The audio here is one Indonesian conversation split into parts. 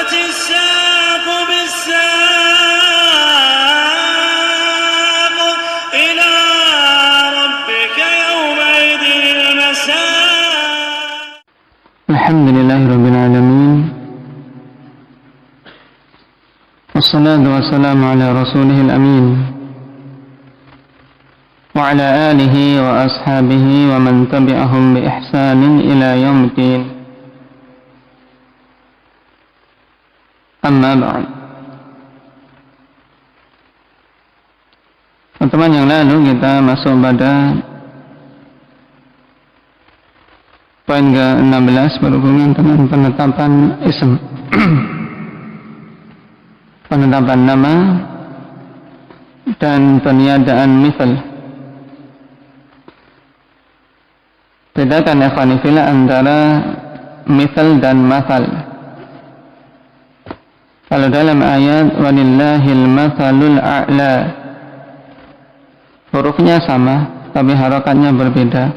والتفت الساق بالساق إلى ربك يومئذ المساق. الحمد لله رب العالمين، والصلاة والسلام على رسوله الأمين وعلى آله وأصحابه ومن تبعهم بإحسان إلى يوم الدين. Amma ba'd. Pertemuan yang lalu kita masuk pada poin ke-16 berhubungan dengan penetapan ism. Penetapan nama dan peniadaan mithal. Bedakan ikhwani fillah antara mithal dan mathal. Kalau dalam ayat walillahil mathalul a'la, hurufnya sama tapi harakatnya berbeda.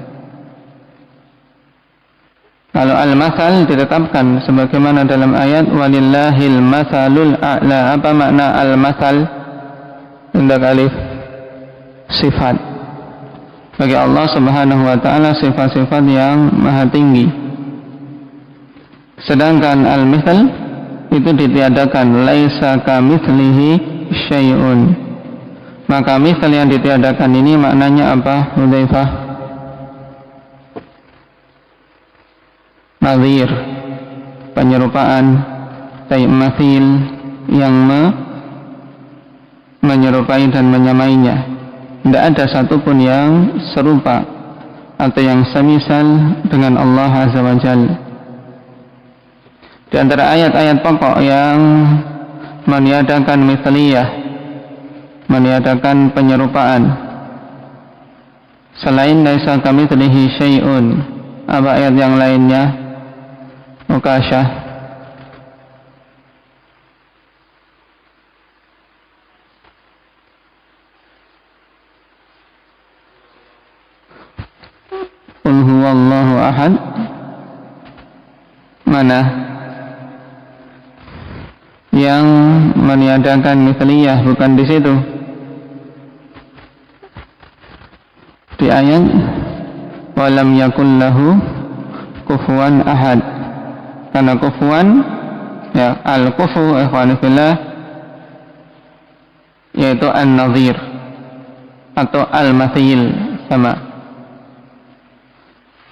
Kalau al-mathal ditetapkan sebagaimana dalam ayat walillahil mathalul a'la. Apa makna al-mathal? Tindak alif, sifat. Bagi Allah Subhanahu wa taala sifat-sifat yang maha tinggi. Sedangkan al-mithal itu ditiadakan, laisa kamitslihi syai'un. Maka mithal yang ditiadakan ini maknanya apa, Hudzaifah? Nazir, penyerupaan. Tayyib, mathil, yang menyerupai dan menyamainya. Tidak ada satupun yang serupa atau yang semisal dengan Allah Azza wa Jalla. Di antara ayat-ayat pokok yang meniadakan mithliyah, meniadakan penyerupaan selain laisa kamitslihi syai'un, apa ayat yang lainnya? Mukasyah. Qul huwallahu ahad. Mana yang meniadakan mithliyah? Bukan di situ. Di ayat walam yakul lahu kufuwan ahad. Karena kufuwan, ya, al-kufu ikhwani fillah, yaitu an-nadhir atau al-mathil, sama.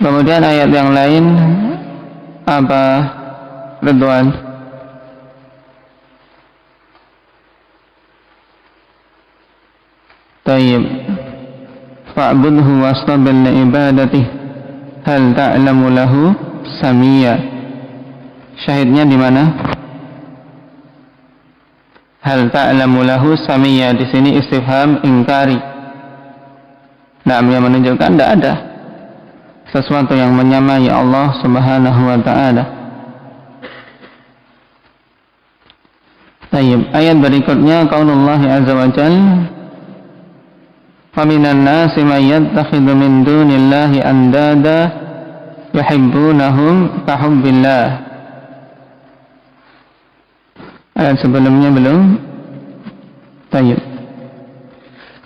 Kemudian ayat yang lain apa, Ridwan? Tayyib. Fa'budhu wastabir li'ibadatihi hal ta'lamu lahu samiyya. Syahidnya di mana? Hal ta'lamu lahu samiyya. Di sini istifham ingkari. Nah, yang menunjukkan tidak ada sesuatu yang menyamai Allah Subhanahu wa ta'ala. Tayyib. Ayat berikutnya qaulullah azza wa jalla وَمِنَ النَّاسِ مَن يَتَّخِذُ مِن دُونِ اللَّهِ أَندَادًا يُحِبُّونَهُمْ كَحُبِّ اللَّهِ. Ayat sebelumnya belum? Tayyib.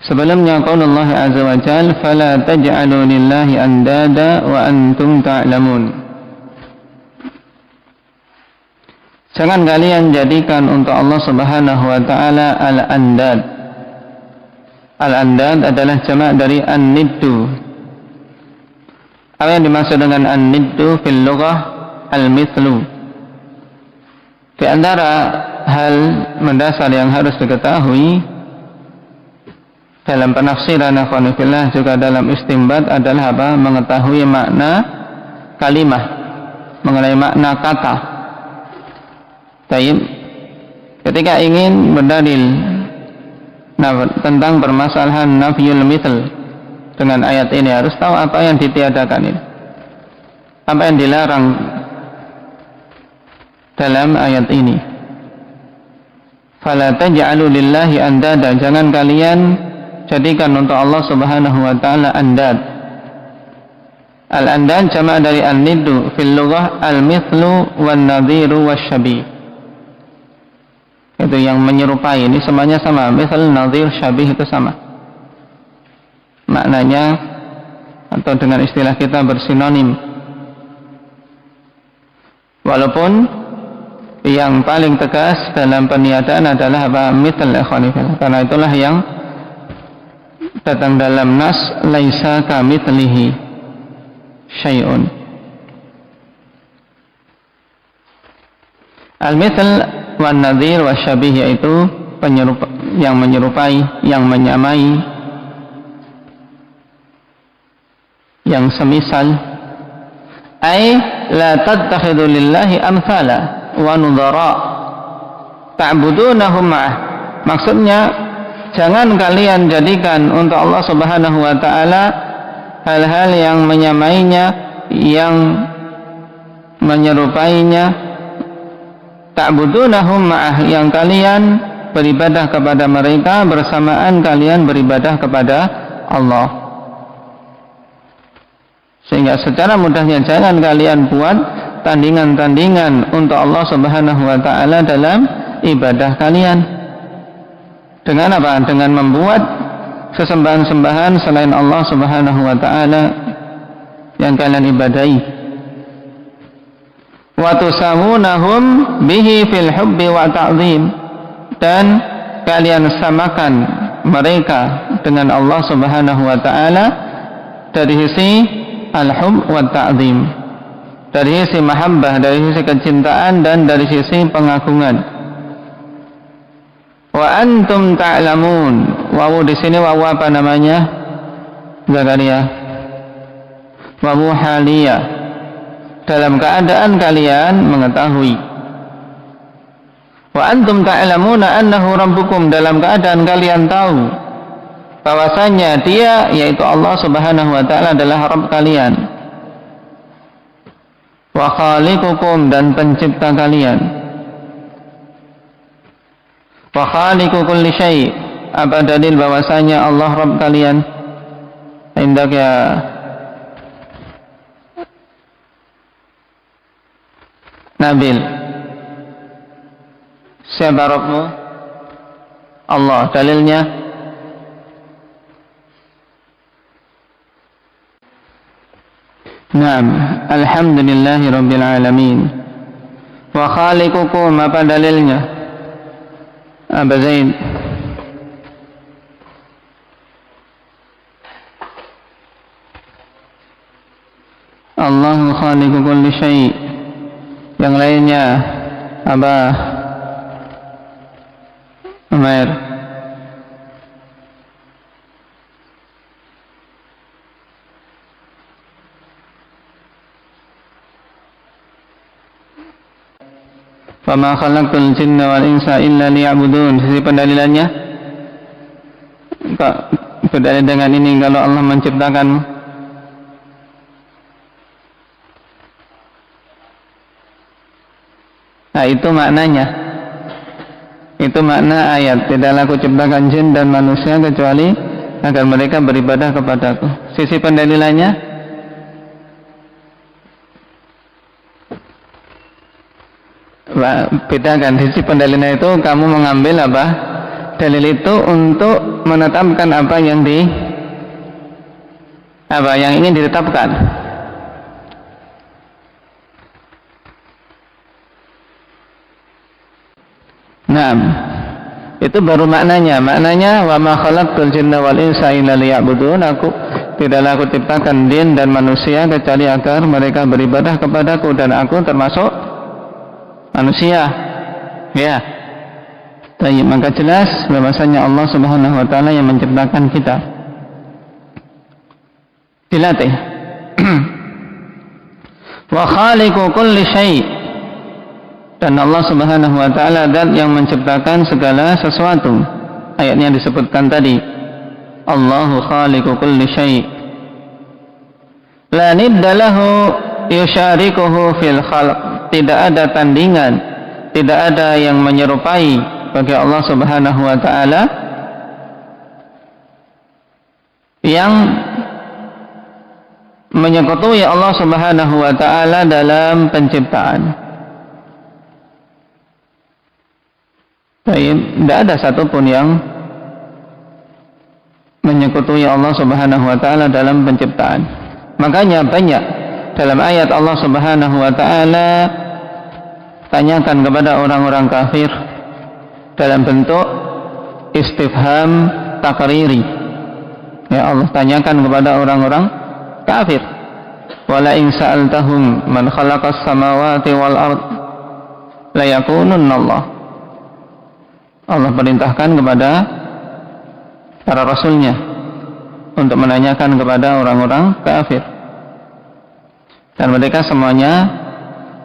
Sebelumnya qaulullah azza wa jalla fala taj'alu lillahi andada wa antum ta'lamun. Jangan kalian jadikan untuk Allah Subhanahu wa taala al-andad. Al-andad adalah jamak dari an-niddu. Apa yang dimaksud dengan an-niddu fil lughah? Al-mithlu. Di antara hal mendasar yang harus diketahui dalam penafsiran akhwani fillah juga dalam istinbat adalah apa? Mengetahui makna kalimah, mengenai makna kata. Tayyib. Ketika ingin berdalil tentang permasalahan nafyul mithl dengan ayat ini, harus tahu apa yang ditiadakan ini, apa yang dilarang dalam ayat ini. Fala taj'alu lillahi andada, jangan kalian jadikan untuk Allah Subhanahu wa taala andad. Al-andad jamak dari an-niddu fil lughah al-mithlu wan nadhiru wasyabih. itu yang menyerupai. Ini semuanya sama, misal, nadhir, syabih itu sama maknanya, atau dengan istilah kita bersinonim. Walaupun yang paling tegas dalam peniadaan adalah apa? Mithal, ikhwanifillah. Karena itulah yang datang dalam nas, laisa kamitslihi syai'un. Al-mithl wan nadhir wasyabih, yaitu yang menyerupai, yang menyamai, yang semisal. Ai la tattakhidhu lillahi amthala wa nudhara ta'budunahum ma'ah. Maksudnya, jangan kalian jadikan untuk Allah Subhanahu wa taala hal-hal yang menyamainya, yang menyerupainya. Ta'budunahum ma'ah, yang kalian beribadah kepada mereka bersamaan kalian beribadah kepada Allah. Sehingga secara mudahnya, jangan kalian buat tandingan-tandingan untuk Allah Subhanahu wa taala dalam ibadah kalian. Dengan apa? Dengan membuat sesembahan-sembahan selain Allah Subhanahu wa taala yang kalian ibadahi. Wa tusamunahum bihi fil hubbi wa ta'zim, dan kalian samakan mereka dengan Allah Subhanahu wa taala dari sisi al-hub wa ta'zim, dari sisi mahabbah, dari sisi kecintaan, dan dari sisi pengagungan. Wa antum ta'lamun, wawu di sini wawu apa namanya? Zakaria. Wawu haliyah, dalam keadaan kalian mengetahui. Wa antum ta'lamuna annahu rabbukum, dalam keadaan kalian tahu bahwasanya Dia, yaitu Allah Subhanahu wa taala, adalah Rabb kalian. Wa khaliqukum, dan pencipta kalian. Wa khaliqu kulli syai', apa dalil bahwasanya Allah Rabb kalian? Indak ya Nabil, siapa Rabbmu? Allah. Dalilnya? Naam, alhamdulillahi rabbil alamin. Wa khaliqukum, apa dalilnya? Aba Zaid. Allahu khaliqu kulli syai'. Yang lainnya apa? Umair. Fama khalaqtul jinna wal insa illa liya'budun. Sisi pendalilannya, kok berdalil dengan ini kalau Allah menciptakan? Nah, itu maknanya. Itu makna ayat. Tidaklah aku ciptakan jin dan manusia kecuali agar mereka beribadah kepadaku. Sisi pendalilannya, bedakan. Sisi pendalilannya itu kamu mengambil apa? Dalil itu untuk menetapkan apa yang ingin ditetapkan. Nah, itu baru maknanya. Maknanya, wa ma khalaqtul jinna wal insa illa liya'budun. Tidaklah aku ciptakan jin dan manusia kecuali agar mereka beribadah kepadaku, dan aku termasuk manusia. Ya. Baik, maka jelas bahwasanya Allah Subhanahu wa taala yang menciptakan kita. Dilatih. Wa khaliqu kulli syai', dan Allah Subhanahu wa taala zat yang menciptakan segala sesuatu. Ayatnya disebutkan tadi, Allahu khaliqu kulli syai'. La nidda lahu yusyarikuhu fil khalq. Tidak ada tandingan, tidak ada yang menyerupai bagi Allah Subhanahu wa taala yang menyekutuai Allah Subhanahu wa taala dalam penciptaan. Tidak ada satupun yang menyekutui Allah Subhanahu wa ta'ala dalam penciptaan. Makanya banyak dalam ayat Allah Subhanahu wa ta'ala tanyakan kepada orang-orang kafir dalam bentuk istifham takriri. Ya, Allah tanyakan kepada orang-orang kafir, wala in sa'altahum man khalaqas samawati wal ard la yakununna Allah. Allah perintahkan kepada para rasulnya untuk menanyakan kepada orang-orang kafir, dan mereka semuanya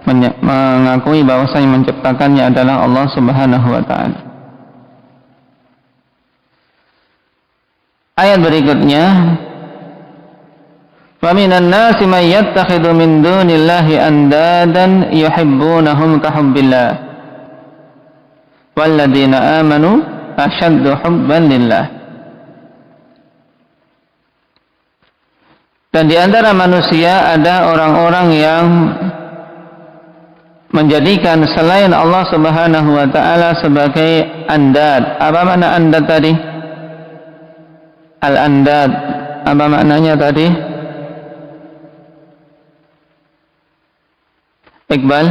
mengakui bahwasanya menciptakannya adalah Allah Subhanahu wa ta'ala. Ayat berikutnya, wa minan nasi may yattakhidhu min dunillahi andadan yuhibbunahum ka hubbillah walladzina amanu ashaddu hubban lillah. Dan di antara manusia ada orang-orang yang menjadikan selain Allah Subhanahu wa ta'ala sebagai andad. Apa makna andad tadi? Al-andad, apa maknanya tadi? Iqbal?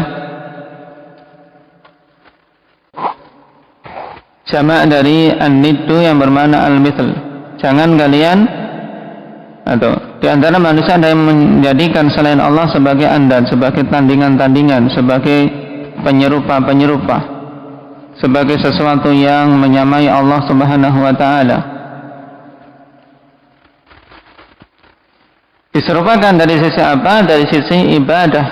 Jamak dari an-niddu yang bermakna al-mithl. Jangan kalian, atau di antara manusia ada yang menjadikan selain Allah sebagai andad, sebagai tandingan-tandingan, sebagai penyerupa-penyerupa, sebagai sesuatu yang menyamai Allah Subhanahu wa ta'ala. Diserupakan dari sisi apa? Dari sisi ibadah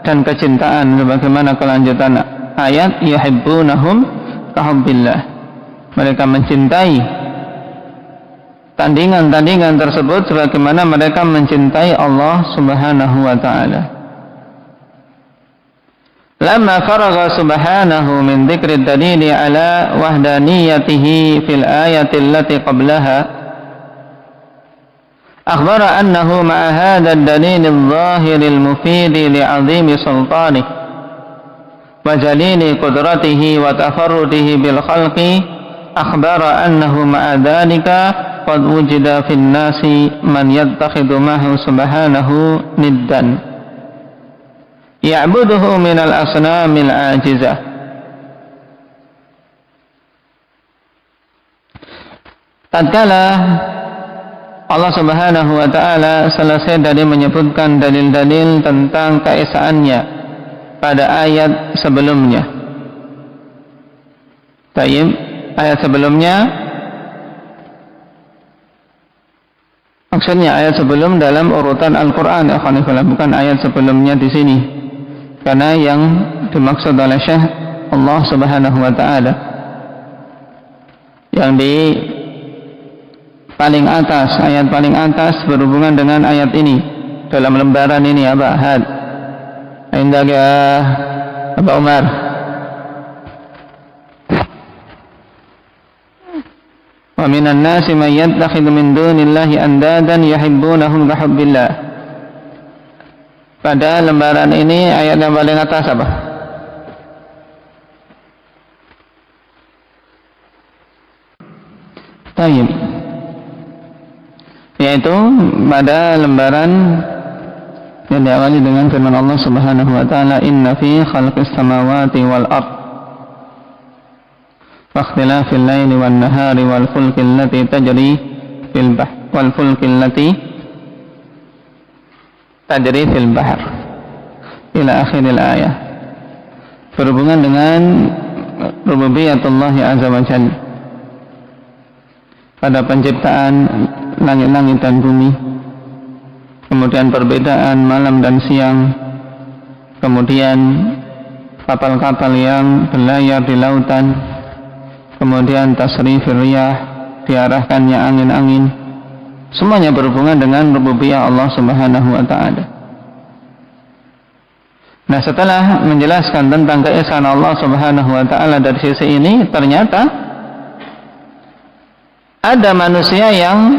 dan kecintaan, sebagaimana kelanjutan ayat yuhibbunahum ka hubbillah. Mereka mencintai tandingan-tandingan tersebut sebagaimana mereka mencintai Allah Subhanahu wa ta'ala. Lamma faragha subhanahu min dzikri dalili ala wahdaniyatihi fil ayati allati qablaha, akhbara annahu ma'a hadha ad-dalil adh-dhahir al-mufid li'azimi sultanih wa jalili qudratihi wa tafarrudihi bil khalqi, akhbara annahu ma'a dhalika qad wujida fil nasi man yattakhidhu ma'ahu subhanahu niddan ya'buduhu minal asnamil ajizah. Tatkala Allah Subhanahu wa ta'ala selesai dari menyebutkan dalil-dalil tentang keesaannya pada ayat sebelumnya. Tayyib, ayat sebelumnya, maksudnya ayat sebelum dalam urutan Al-Quran, bukan ayat sebelumnya di sini, karena yang dimaksud oleh Syekh Allah Subhanahu wa ta'ala yang di paling atas, ayat paling atas berhubungan dengan ayat ini dalam lembaran ini. Apa had indaga Aba Umar? Wa minan nasi may yattakhidhu min dunillahi andadan yuhibbunahum ka hubbillah. Pada lembaran ini ayat yang paling atas apa? Tayyib, yaitu pada lembaran yang diawali dengan firman Allah Subhanahu wa ta'ala, inna fi khalqis samawati wal ard wa ikhtilafil laili wan nahari wal fulki allati tajri fil bahr wal fulki allati tajri fil bahr ila akhiril ayah, berhubungan dengan rububiyatullah azza wa jalla pada penciptaan langit-langit dan bumi, kemudian perbedaan malam dan siang, kemudian kapal-kapal yang berlayar di lautan, kemudian tasrifir riyah, diarahkannya angin-angin, semuanya berhubungan dengan rububiyah Allah Subhanahu wa ta'ala. Nah, setelah menjelaskan tentang keesaan Allah Subhanahu wa ta'ala dari sisi ini, ternyata ada manusia yang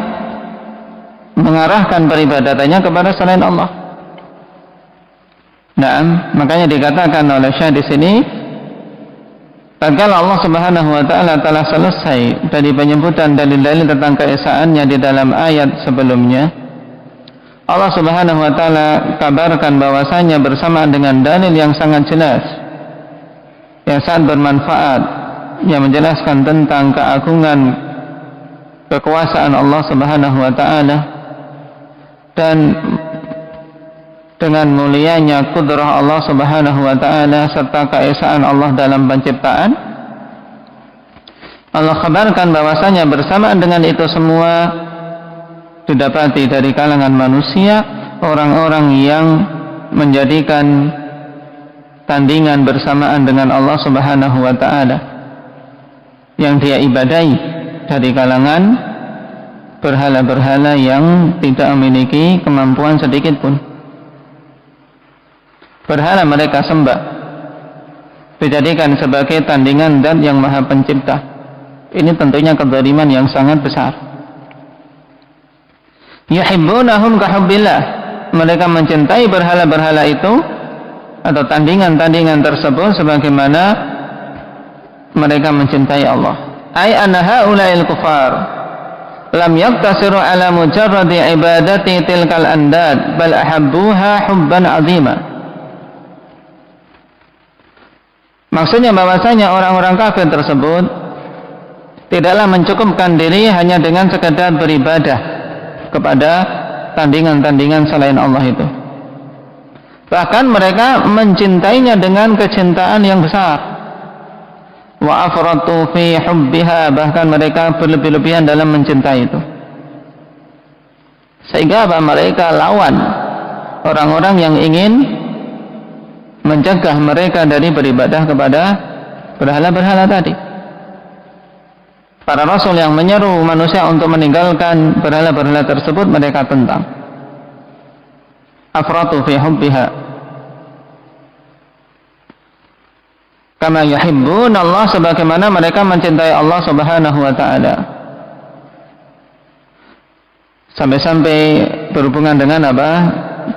mengarahkan peribadatannya kepada selain Allah. Nah, makanya dikatakan oleh Syekh di sini, tatkala Allah Subhanahu wa taala telah selesai dari penyebutan dalil-dalil tentang keesaannya di dalam ayat sebelumnya, Allah Subhanahu wa taala kabarkan bahwasanya bersamaan dengan dalil yang sangat jelas, yang sangat bermanfaat, yang menjelaskan tentang keagungan kekuasaan Allah Subhanahu wa taala dan dengan mulianya kudrah Allah Subhanahu wa taala serta keesaan Allah dalam penciptaan. Allah kabarkan bahwasanya bersamaan dengan itu semua didapati dari kalangan manusia orang-orang yang menjadikan tandingan bersamaan dengan Allah Subhanahu wa taala yang dia ibadahi dari kalangan berhala-berhala yang tidak memiliki kemampuan sedikit pun. Berhala mereka sembah dijadikan sebagai tandingan zat yang maha pencipta. Ini tentunya kezaliman yang sangat besar. Yuhibbunahum kahubbillah, mereka mencintai berhala-berhala itu atau tandingan-tandingan tersebut sebagaimana mereka mencintai Allah. Ai anna haula'il kufar lam yaktasiru ala mujarradi ibadati tilkal andad bal ahabbuha hubban 'azima. Maksudnya bahwasanya orang-orang kafir tersebut tidaklah mencukupkan diri hanya dengan sekadar beribadah kepada tandingan-tandingan selain Allah itu. Bahkan mereka mencintainya dengan kecintaan yang besar. Wa afratu fi hubbiha, bahkan mereka berlebih-lebihan dalam mencintai itu. Sehingga mereka lawan orang-orang yang ingin mencegah mereka dari beribadah kepada berhala-berhala tadi. Para rasul yang menyeru manusia untuk meninggalkan berhala-berhala tersebut mereka tentang. Afratu fi hubbiha kama yuhibbun Allah, sebagaimana mereka mencintai Allah Subhanahu wa taala. Sampai-sampai berhubungan dengan apa?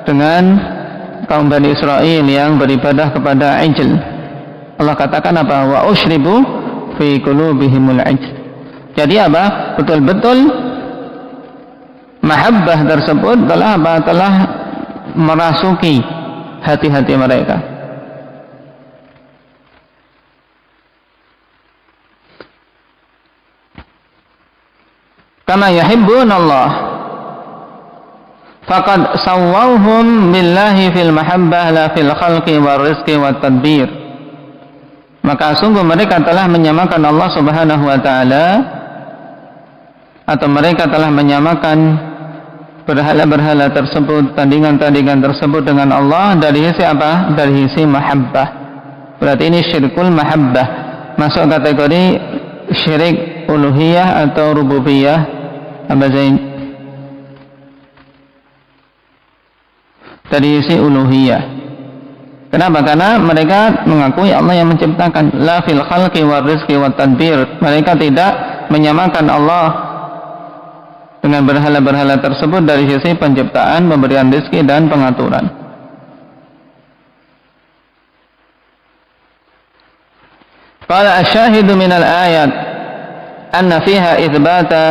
Dengan kaum Bani Israel yang beribadah kepada ijl. Allah katakan apa? Wa usyribu fi qulubihimul ijl. Jadi apa? Betul-betul mahabbah tersebut telah apa? Telah merasuki hati-hati mereka. Kama yuhibbun Allah faqad sawwahum billahi fil mahabbah la fil khalqi war rizqi wat tadbir. Maka sungguh mereka telah menyamakan Allah Subhanahu wa taala, atau mereka telah menyamakan berhala-berhala tersebut, tandingan-tandingan tersebut dengan Allah dari sisi apa? Dari sisi mahabbah. Berarti ini syirkul mahabbah, masuk kategori syirik uluhiyah atau rububiyah. Apa Zain? Dari sisi uluhiyah. Kenapa? Karena mereka mengakui Allah yang menciptakan. La fil khalqi war rizqi wat tadbir. Mereka tidak menyamakan Allah dengan berhala-berhala tersebut dari sisi penciptaan, pemberian rezeki dan pengaturan. Qala asy-syahidu minal ayat anna fiha itsbata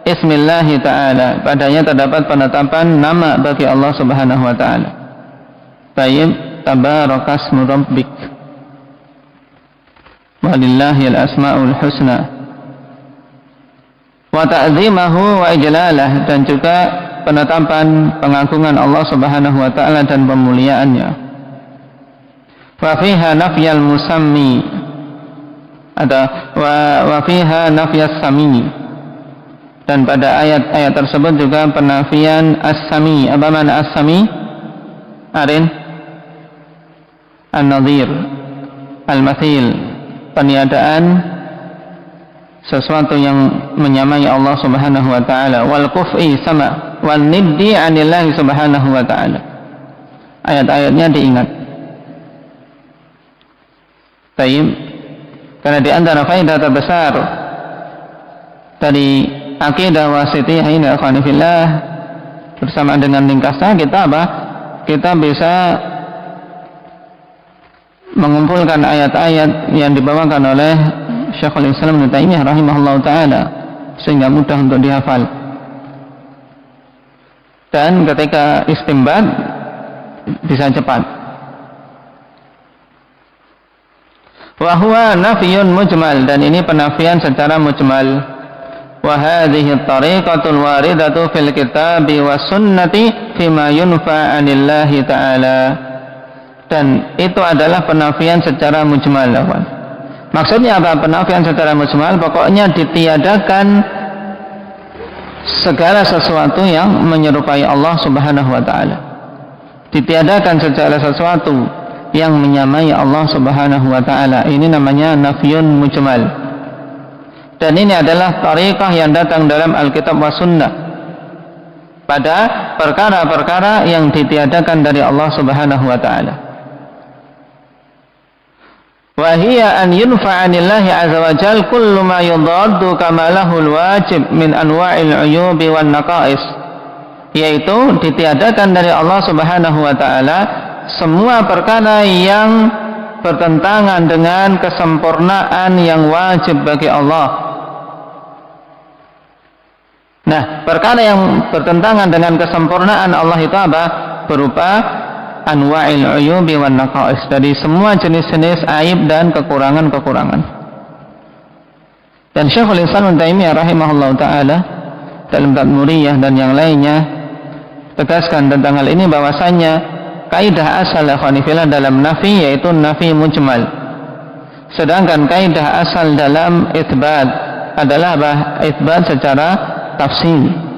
ismillahi ta'ala, padanya terdapat penetapan nama bagi Allah Subhanahu wa ta'ala. Baik, tabarakasmu rabbik walillahil asmaul husna wa ta'zimahu wa ijlalah, dan juga penetapan pengagungan Allah Subhanahu wa ta'ala dan pemuliaannya. Wa fiha nafyal musammi, ada wa fiha nafyas sami, dan pada ayat-ayat tersebut juga penafian as-sami. Apa makna as-sami? Arin? An-nadhir, al-mathil, peniadaan sesuatu yang menyamai Allah Subhanahu wa ta'ala. Wal kuf'i sama wal niddi anillahi Subhanahu wa ta'ala. Ayat-ayatnya diingat. Tayyib. Karena di antara faedah terbesar dari akidah wasithiyah ini, akhwani fillah, bersama dengan ringkasnya kita apa? Kita bisa mengumpulkan ayat-ayat yang dibawakan oleh Syekhul Islam Ibnu Taimiyah rahimahullahu taala sehingga mudah untuk dihafal. Dan ketika istinbat bisa cepat. Wa huwa nafyun mujmal, dan ini penafian secara mujmal. Wa hadhihi tariqatul waridatu fil kitabi was sunnati fima yunfa 'anillahi ta'ala. Dan itu adalah penafian secara mujmal. Maksudnya apa penafian secara mujmal? Pokoknya ditiadakan segala sesuatu yang menyerupai Allah Subhanahu wa taala. Ditiadakan segala sesuatu yang menyamai Allah Subhanahu wa taala. Ini namanya nafyun mujmal. Dan ini adalah tariqah yang datang dalam Alkitab wa Sunnah pada perkara-perkara yang ditiadakan dari Allah Subhanahu wa taala. Wa hiya an yunfa'anillahi azza wa jal kullu ma yudaddu kamalahul wajib min anwa'il uyubi wan naqais, yaitu ditiadakan dari Allah Subhanahu wa taala semua perkara yang bertentangan dengan kesempurnaan yang wajib bagi Allah. Nah, perkara yang bertentangan dengan kesempurnaan Allah itu apa? Berupa anwa'il uyubi wan naqais, dari semua jenis-jenis aib dan kekurangan-kekurangan. Dan Syekhul Islam Ibnu Taimiyah rahimahullahu taala dalam Tadmuriyah dan yang lainnya tegaskan tentang hal ini bahwasanya kaidah asal ikhwanifillah dalam nafi yaitu nafi mujmal, sedangkan kaidah asal dalam itsbat adalah itsbat secara tafsil.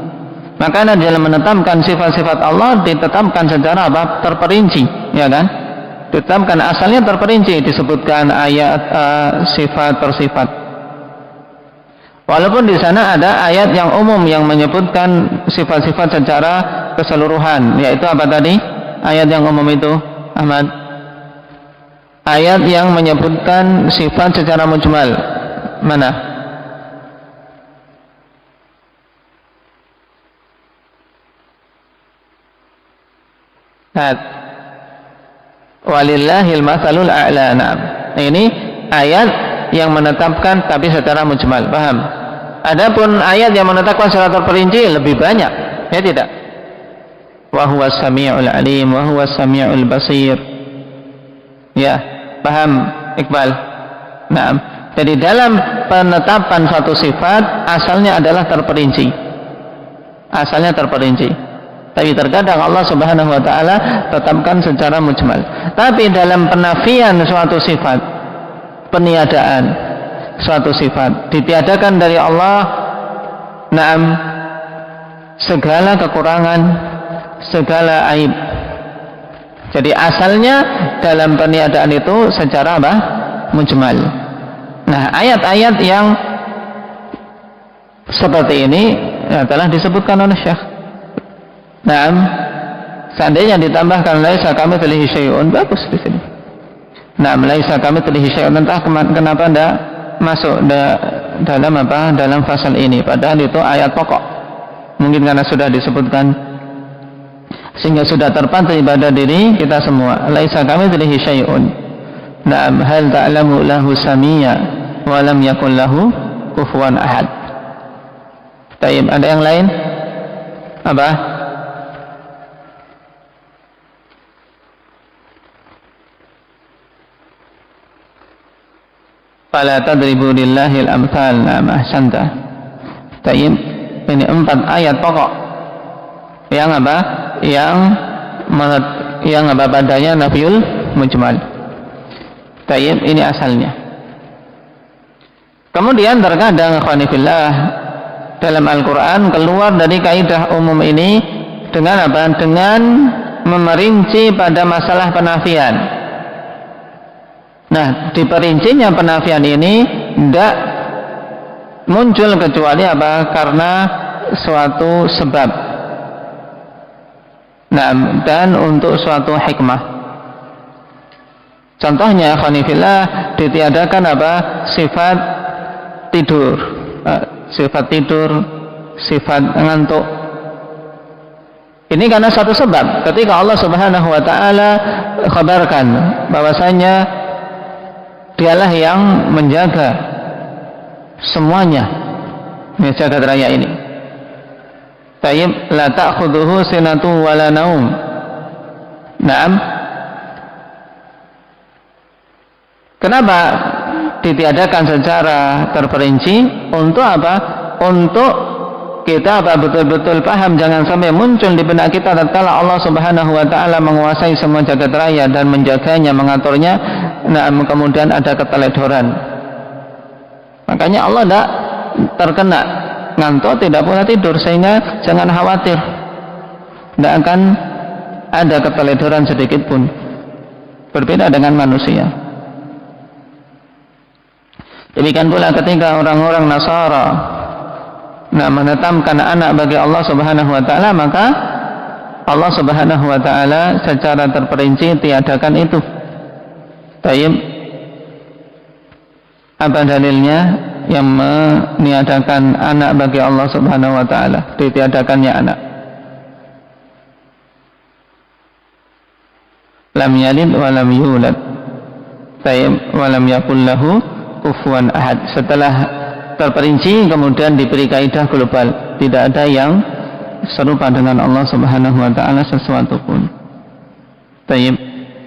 Makanya dalam menetapkan sifat-sifat Allah ditetapkan secara apa? Terperinci, ya kan? Ditetapkan asalnya terperinci, disebutkan ayat sifat per sifat. Walaupun di sana ada ayat yang umum yang menyebutkan sifat-sifat secara keseluruhan, yaitu apa tadi? Ayat yang umum itu, Ahmad. Ayat yang menyebutkan sifat secara mujmal. Mana? Walillahil matsalul a'la. Ini ayat yang menetapkan tapi secara mujmal, paham? Adapun ayat yang menetapkan secara terperinci lebih banyak, ya tidak? Wa huwas samiul alim wa huwas samiul basir. Ya, paham Iqbal? Naam. Jadi dalam penetapan suatu sifat asalnya adalah terperinci. Asalnya terperinci. Tapi terkadang Allah Subhanahu wa taala tetapkan secara mujmal. Tapi dalam penafian suatu sifat, peniadaan suatu sifat, ditiadakan dari Allah naam segala kekurangan, segala aib. Jadi asalnya dalam peniadaan itu secara apa? Mujmal. Nah, ayat-ayat yang seperti ini telah disebutkan oleh Syekh. Nah, seandainya ditambahkan laisa kamitslihi syai'un, bagus di sini. Nah, laisa kamitslihi syai'un, entah kenapa tidak masuk dalam apa? Dalam fasal ini, padahal itu ayat pokok. Mungkin karena sudah disebutkan sehingga sudah terpatri pada diri kita semua. Laisa kamitslihi syai'un. Na'am, hal ta'lamu lahu samia wa lam yakul lahu kufuwan ahad. Baik, ada yang lain? Apa? Fala tadribu lillahil amthal. Na'am, ahsanta. Baik, ini 4 ayat pokok yang apa? Yang apa padanya nafyul mujmal. Baik, ini asalnya. Kemudian terkadang ikhwanifillah dalam Al-Quran keluar dari kaidah umum ini dengan apa? Dengan memerinci pada masalah penafian. Nah, diperincinya penafian ini tidak muncul kecuali apa? Karena suatu sebab. Nah, dan untuk suatu hikmah. Contohnya, khonifillah, ditiadakan apa? Sifat tidur, sifat ngantuk. Ini karena suatu sebab. Ketika Allah Subhanahu wa taala khabarkan bahwasanya dialah yang menjaga semuanya jagat raya ini. Tayyib, la ta'khudhuhu sinatu wala naum. Naam. Kenapa ditiadakan secara terperinci? Untuk apa? Untuk kita betul-betul paham, jangan sampai muncul di benak kita tatkala Allah Subhanahu wa taala menguasai semua jagat raya dan menjaganya, mengaturnya, nah kemudian ada keteledoran. Makanya Allah tidak terkena ngantuk, tidak pula tidur, sehingga jangan khawatir, tidak akan ada keteledoran sedikit pun. Berbeda dengan manusia. Demikian pula ketika orang-orang Nasara menetapkan anak bagi Allah Subhanahu wa taala, maka Allah Subhanahu wa taala secara terperinci tiadakan itu. Tayyib, apa dalilnya yang meniadakan anak bagi Allah Subhanahu wa taala, ditiadakannya anak? Lam yalid wa lam yulad. Tayyib, wa lam yakul lahu kufuwan ahad. Setelah terperinci kemudian diberi kaidah global, tidak ada yang serupa dengan Allah Subhanahu wa taala sesuatu pun. Tayyib.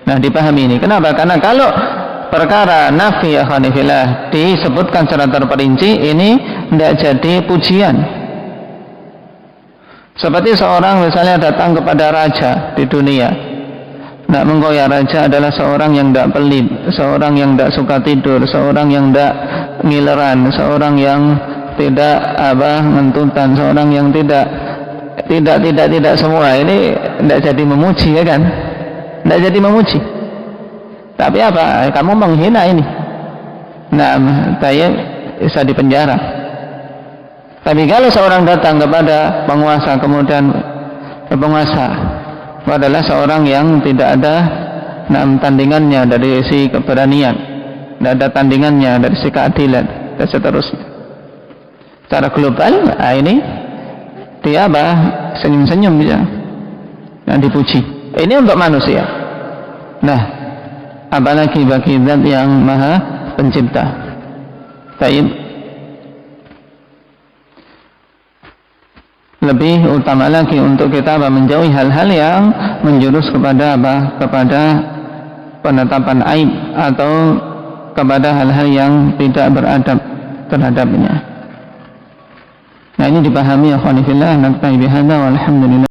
Nah, dipahami ini. Kenapa? Karena kalau perkara nafi akhwanifillah disebutkan secara terperinci, ini tidak jadi pujian. Seperti seorang misalnya datang kepada raja di dunia, nah, engkau ya raja adalah seorang yang tidak pelit, seorang yang tidak suka tidur, seorang yang tidak ngileran, seorang yang tidak ngentutan, seorang yang tidak semua. Ini tidak jadi memuji, ya kan? Tidak jadi memuji. Tapi apa? Kamu menghina ini. Nah, saya bisa dipenjara. Tapi kalau seorang datang kepada penguasa, kemudian penguasa adalah seorang yang tidak ada tandingannya dari sisi keberanian, tidak ada tandingannya dari sisi keadilan, dan seterusnya. Secara global, ini dia senyum-senyum bisa, dan dipuji. Ini untuk manusia. Nah, apalagi bagi zat yang maha pencipta. Taib, lebih utama lagi untuk kita menjauhi hal-hal yang menjurus kepada kepada penetapan aib atau kepada hal-hal yang tidak beradab terhadapnya. Nah, ini dipahami ya khonifillah. Nakta'i bihadza walhamdulillah.